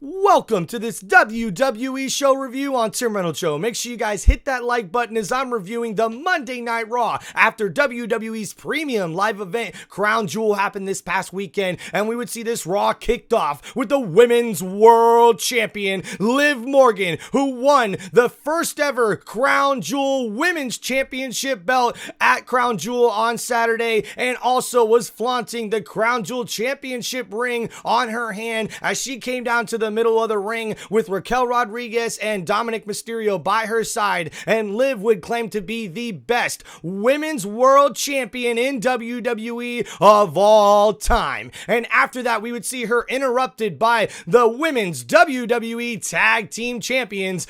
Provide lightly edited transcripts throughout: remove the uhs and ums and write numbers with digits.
Welcome to this WWE show review on TimReynoldsShow. Make sure you guys hit that like button as I'm reviewing the Monday Night Raw after WWE's premium live event Crown Jewel happened this past weekend, and we would see this Raw kicked off with the Women's World Champion Liv Morgan, who won the first ever Crown Jewel Women's Championship belt at Crown Jewel on Saturday, and also was flaunting the Crown Jewel Championship ring on her hand as she came down to the middle of the ring with Raquel Rodriguez and Dominic Mysterio by her side, and Liv would claim to be the best women's world champion in WWE of all time. And after that, we would see her interrupted by the women's WWE tag team champions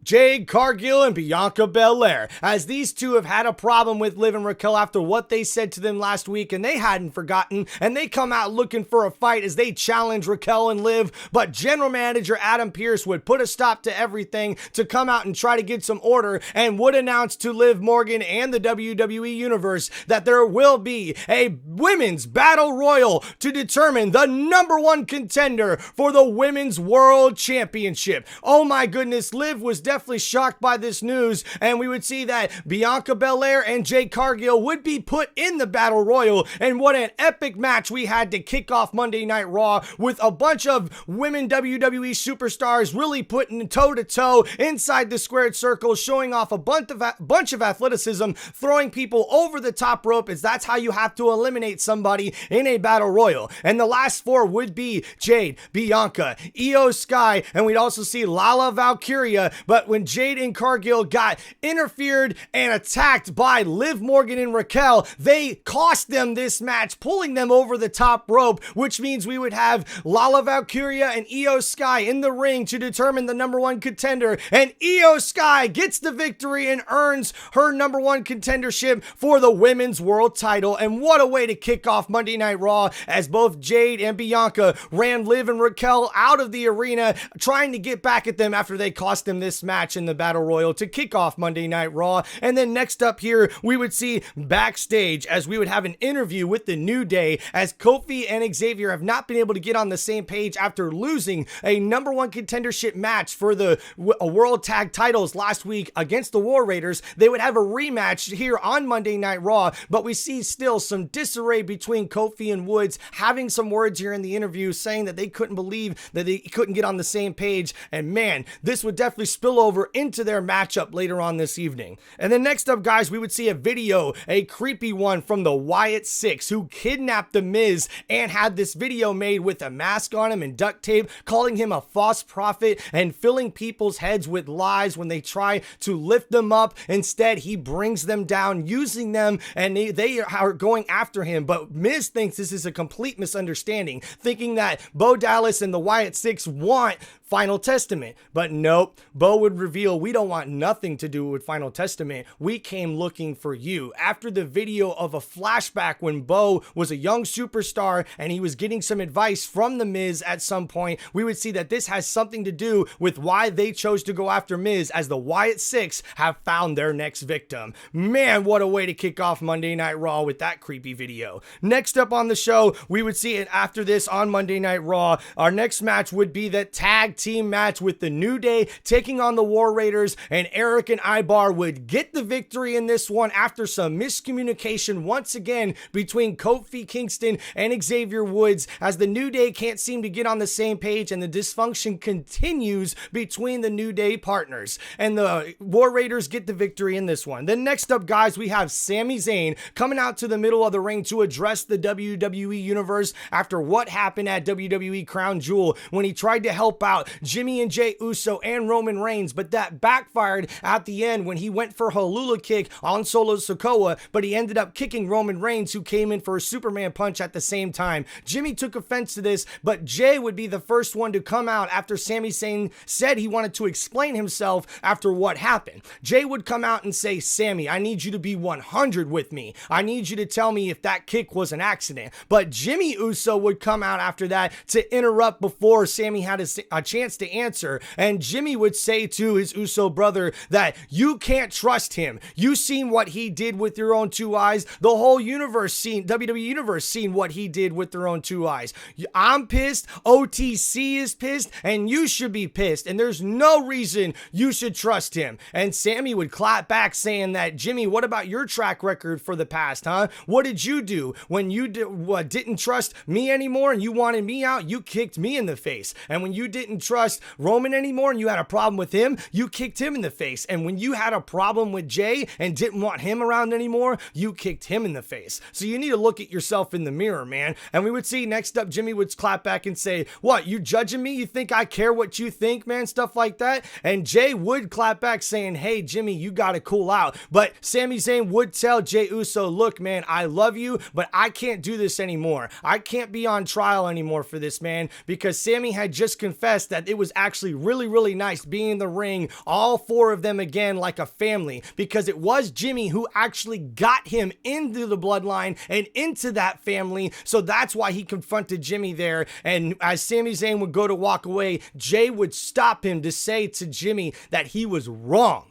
Jade Cargill and Bianca Belair, as these two have had a problem with Liv and Raquel after what they said to them last week, and they hadn't forgotten, and they come out looking for a fight as they challenge Raquel and Liv, but general manager Adam Pearce would put a stop to everything to come out and try to get some order, and would announce to Liv Morgan and the WWE Universe that there will be a women's battle royal to determine the number one contender for the Women's World Championship. Oh my goodness, Liv was definitely shocked by this news, and we would see that Bianca Belair and Jade Cargill would be put in the Battle Royal, and what an epic match we had to kick off Monday Night Raw with a bunch of women WWE superstars really putting toe-to-toe inside the squared circle, showing off a bunch of athleticism, throwing people over the top rope, as that's how you have to eliminate somebody in a Battle Royal. And the last four would be Jade, Bianca, Io Sky, and we'd also see Lala Valkyria, but when Jade and Cargill got interfered and attacked by Liv Morgan and Raquel, they cost them this match, pulling them over the top rope, which means we would have Lala Valkyria and Io Sky in the ring to determine the number one contender, and Io Sky gets the victory and earns her number one contendership for the women's world title. And what a way to kick off Monday Night Raw, as both Jade and Bianca ran Liv and Raquel out of the arena, trying to get back at them after they cost them this match in the Battle Royal to kick off Monday Night Raw. And then next up here, we would see backstage as we would have an interview with the New Day, as Kofi and Xavier have not been able to get on the same page after losing a number one contendership match for the World Tag titles last week against the War Raiders. They would have a rematch here on Monday Night Raw, but we see still some disarray between Kofi and Woods, having some words here in the interview saying that they couldn't believe that they couldn't get on the same page, and man, this would definitely spill over into their matchup later on this evening. And then next up, guys, we would see a video, a creepy one from the Wyatt Six, who kidnapped The Miz and had this video made with a mask on him and duct tape, calling him a false prophet and filling people's heads with lies when they try to lift them up. Instead, he brings them down, using them, and they are going after him. But Miz thinks this is a complete misunderstanding, thinking that Bo Dallas and the Wyatt Six want Final Testament. But nope, Bo would reveal, we don't want nothing to do with Final Testament. We came looking for you. After the video of a flashback when Bo was a young superstar and he was getting some advice from The Miz at some point, we would see that this has something to do with why they chose to go after Miz, as the Wyatt Six have found their next victim. Man, what a way to kick off Monday Night Raw with that creepy video. Next up on the show, we would see it after this on Monday Night Raw. Our next match would be the tag team match with the New Day taking on the War Raiders, and Eric and Ibar would get the victory in this one after some miscommunication once again between Kofi Kingston and Xavier Woods, as the New Day can't seem to get on the same page and the dysfunction continues between the New Day partners, and the War Raiders get the victory in this one. Then next up, guys, we have Sami Zayn coming out to the middle of the ring to address the WWE Universe after what happened at WWE Crown Jewel when he tried to help out Jimmy and Jey Uso and Roman Reigns, but that backfired at the end when he went for a Halula kick on Solo Sikoa, but he ended up kicking Roman Reigns, who came in for a Superman punch at the same time. Jimmy took offense to this, but Jey would be the first one to come out after Sami Zayn said he wanted to explain himself after what happened. Jey would come out and say, Sami, I need you to be 100 with me. I need you to tell me if that kick was an accident. But Jimmy Uso would come out after that to interrupt before Sami had a chance chance to answer. And Jimmy would say to his Uso brother that you can't trust him. You seen what he did with your own two eyes. The whole universe seen, WWE universe seen what he did with their own two eyes. I'm pissed. OTC is pissed, and you should be pissed. And there's no reason you should trust him. And Sammy would clap back saying that, Jimmy, what about your track record for the past, huh? What did you do when you didn't trust me anymore and you wanted me out? You kicked me in the face. And when you didn't trust Roman anymore and you had a problem with him, you kicked him in the face. And when you had a problem with Jay and didn't want him around anymore, you kicked him in the face. So you need to look at yourself in the mirror, man. And we would see next up, Jimmy would clap back and say, what, you judging me? You think I care what you think, man? Stuff like that. And Jay would clap back saying, hey, Jimmy, you got to cool out. But Sami Zayn would tell Jey Uso, look, man, I love you, but I can't do this anymore. I can't be on trial anymore for this, man, because Sami had just confessed that it was actually really, really nice being in the ring, all four of them again like a family, because it was Jimmy who actually got him into the bloodline and into that family. So that's why he confronted Jimmy there. And as Sami Zayn would go to walk away, Jay would stop him to say to Jimmy that he was wrong.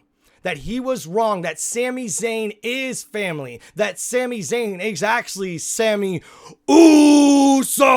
That he was wrong, that Sami Zayn is family, that Sami Zayn is actually Sami Uso.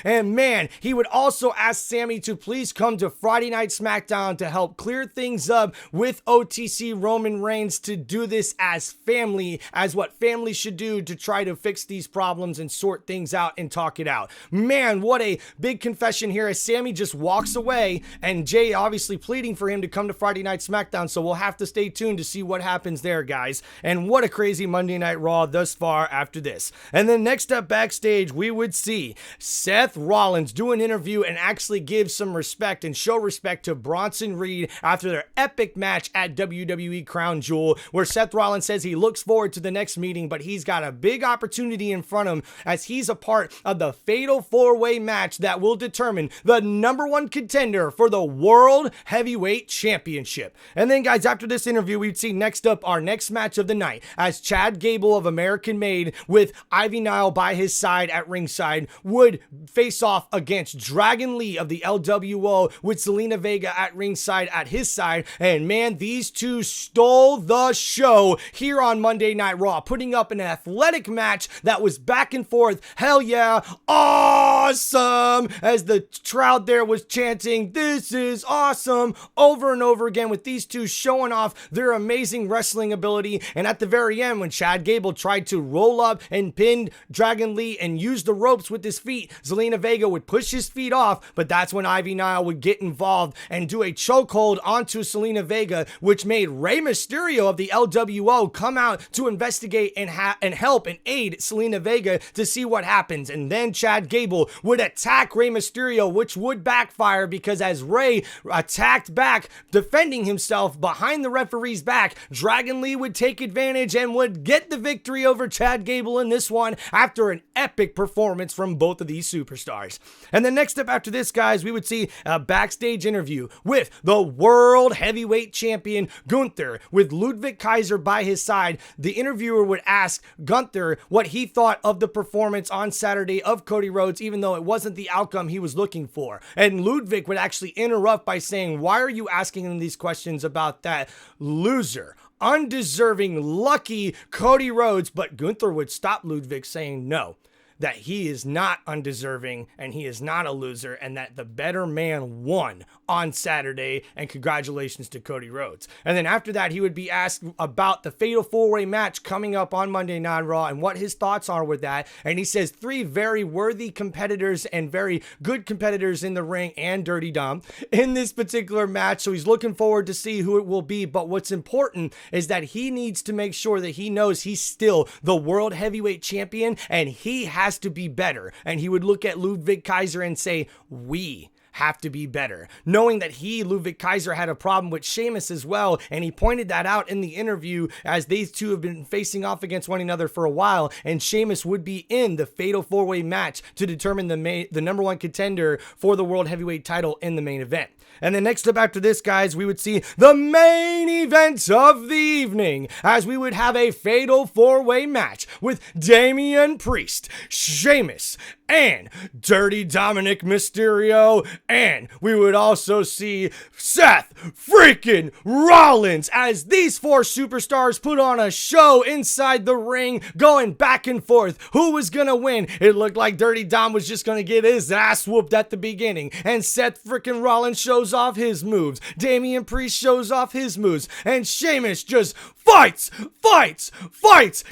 And man, he would also ask Sami to please come to Friday Night SmackDown to help clear things up with OTC Roman Reigns, to do this as family, as what family should do to try to fix these problems and sort things out and talk it out. Man, what a big confession here as Sami just walks away, and Jay obviously pleading for him to come to Friday Night SmackDown. So we'll have to stay tuned to see what happens there, guys. And what a crazy Monday Night Raw thus far after this. And then next up backstage, we would see Seth Rollins do an interview and actually give some respect and show respect to Bronson Reed after their epic match at WWE Crown Jewel, where Seth Rollins says he looks forward to the next meeting, but he's got a big opportunity in front of him as he's a part of the fatal four-way match that will determine the number one contender for the World Heavyweight Championship. And then, guys, after this interview, we'd see next up our next match of the night as Chad Gable of American Made with Ivy Nile by his side at ringside would face off against Dragon Lee of the LWO with Zelina Vega at ringside at his side. And man, these two stole the show here on Monday Night Raw, putting up an athletic match that was back and forth. Hell yeah, awesome, as the crowd there was chanting, this is awesome, over and over again, with these two showing off their amazing wrestling ability. And at the very end, when Chad Gable tried to roll up and pin Dragon Lee and use the ropes with his feet, Zelina Vega would push his feet off, but that's when Ivy Nile would get involved and do a chokehold onto Zelina Vega, which made Rey Mysterio of the LWO come out to investigate and help and aid Zelina Vega to see what happens. And then Chad Gable would attack Rey Mysterio, which would backfire, because as Rey attacked back, defending himself behind the referee's back, Dragon Lee would take advantage and would get the victory over Chad Gable in this one after an epic performance from both of these superstars. And then next up after this, guys, we would see a backstage interview with the World Heavyweight Champion Gunther with Ludwig Kaiser by his side. The interviewer would ask Gunther what he thought of the performance on Saturday of Cody Rhodes, even though it wasn't the outcome he was looking for. And Ludwig would actually interrupt by saying, why are you asking him these questions about that loser, undeserving, lucky Cody Rhodes? But Gunther would stop Ludwig, saying no, that he is not undeserving and he is not a loser, and that the better man won on Saturday, and congratulations to Cody Rhodes. And then after that, he would be asked about the Fatal 4-Way match coming up on Monday Night Raw and what his thoughts are with that. And he says 3 very worthy competitors and very good competitors in the ring, and Dirty Dom in this particular match. So he's looking forward to see who it will be. But what's important is that he needs to make sure that he knows he's still the World Heavyweight Champion and he has to be better. And he would look at Ludwig Kaiser and say, we have to be better, knowing that Ludwig Kaiser, had a problem with Sheamus as well, and he pointed that out in the interview, as these two have been facing off against one another for a while, and Sheamus would be in the Fatal 4-Way match to determine the number one contender for the World Heavyweight title in the main event. And then next up after this, guys, we would see the main event of the evening, as we would have a Fatal 4-Way match with Damian Priest, Sheamus, and Dirty Dominic Mysterio, And we would also see Seth freaking Rollins as these four superstars put on a show inside the ring, going back and forth. Who was gonna win? It looked like Dirty Dom was just gonna get his ass whooped at the beginning, and Seth freaking Rollins shows off his moves. Damian Priest shows off his moves, and Sheamus just fights,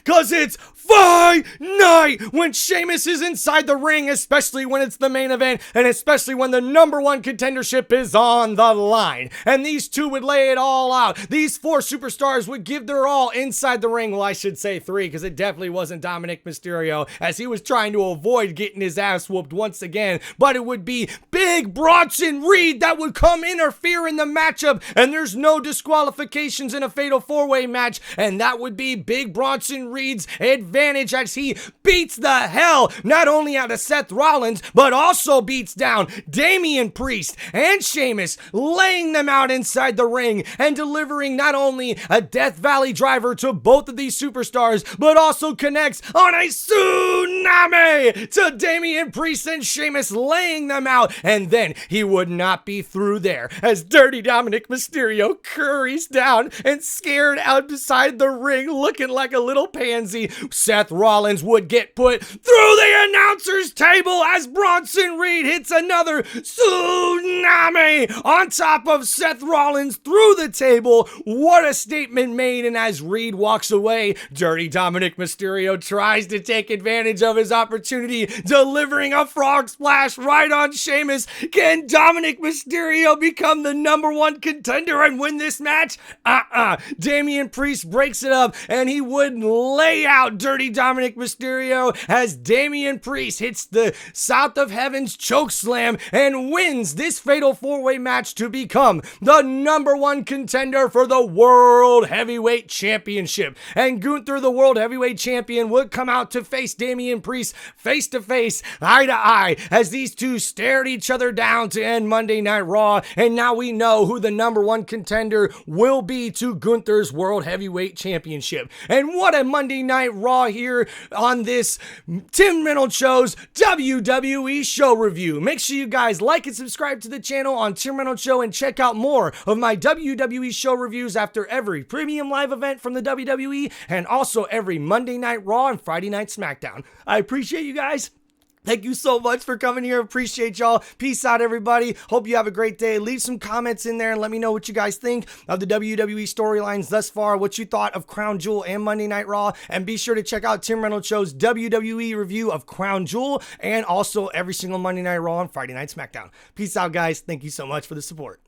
cause it's fight night when Sheamus is inside the ring, especially when it's the main event, and especially when the number one contendership is on the line. And these two would lay it all out. These four superstars would give their all inside the ring. Well, I should say three, because it definitely wasn't Dominic Mysterio, as he was trying to avoid getting his ass whooped once again. But it would be Big Bronson Reed that would come interfere in the matchup, and there's no disqualifications in a fatal four-way match, and that would be Big Bronson Reed's advantage as he beats the hell not only out of Seth Rollins, but also beats down Damian Priest and Sheamus, laying them out inside the ring and delivering not only a Death Valley driver to both of these superstars, but also connects on a tsunami to Damian Priest and Sheamus, laying them out. And then he would not be through there, as Dirty Dominic Mysterio curries down and scared out beside the ring looking like a little pansy. Seth Rollins would get put through the announcer's table as Bronson Reed hits another tsunami on top of Seth Rollins through the table. What a statement made. And as Reed walks away, Dirty Dominic Mysterio tries to take advantage of his opportunity, delivering a frog splash right on Sheamus. Can Dominic Mysterio become the number one contender and win this match? Damian Priest breaks it up, and he would lay out Dirty Dominic Mysterio as Damian Priest hits the South of Heaven's choke slam and wins this fatal four-way match to become the number one contender for the World Heavyweight Championship. And Gunther, the World Heavyweight Champion, would come out to face Damian Priest face to face, eye to eye, as these two stared each other down to end Monday Night Raw. And now we know who the number one contender will be to Gunther's World Heavyweight Championship. And what a Monday Night Raw here on this Tim Reynolds Show's WWE show review. Make sure you guys like and subscribe to the channel on Tim Reynolds Show, and check out more of my WWE show reviews after every premium live event from the WWE, and also every Monday Night Raw and Friday Night SmackDown. I appreciate you guys. Thank you so much for coming here. Appreciate y'all. Peace out, everybody. Hope you have a great day. Leave some comments in there and let me know what you guys think of the WWE storylines thus far, what you thought of Crown Jewel and Monday Night Raw. And be sure to check out Tim Reynolds Show's WWE review of Crown Jewel, and also every single Monday Night Raw and Friday Night SmackDown. Peace out, guys. Thank you so much for the support.